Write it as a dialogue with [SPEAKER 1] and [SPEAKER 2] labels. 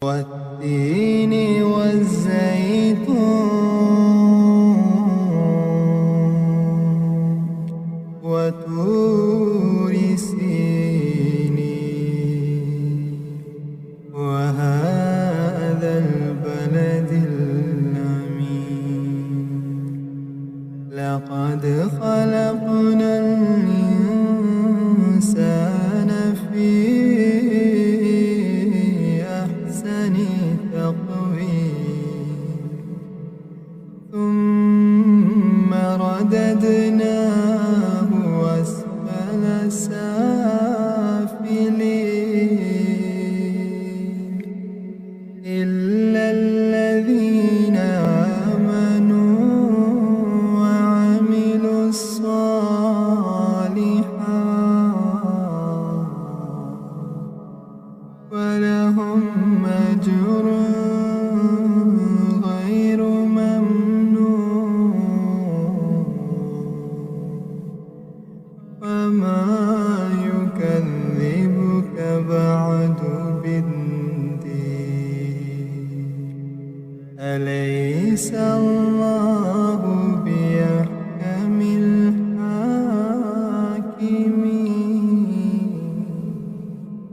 [SPEAKER 1] والتين والزيتون وطور سينين وهذا البلد الأمين. لقد خلقنا الإنسان في أحسن تقويم ثم رددناه أسفل سافلين إلا الذين آمنوا وعملوا الصالحات ولهم أجر غير ممنون وما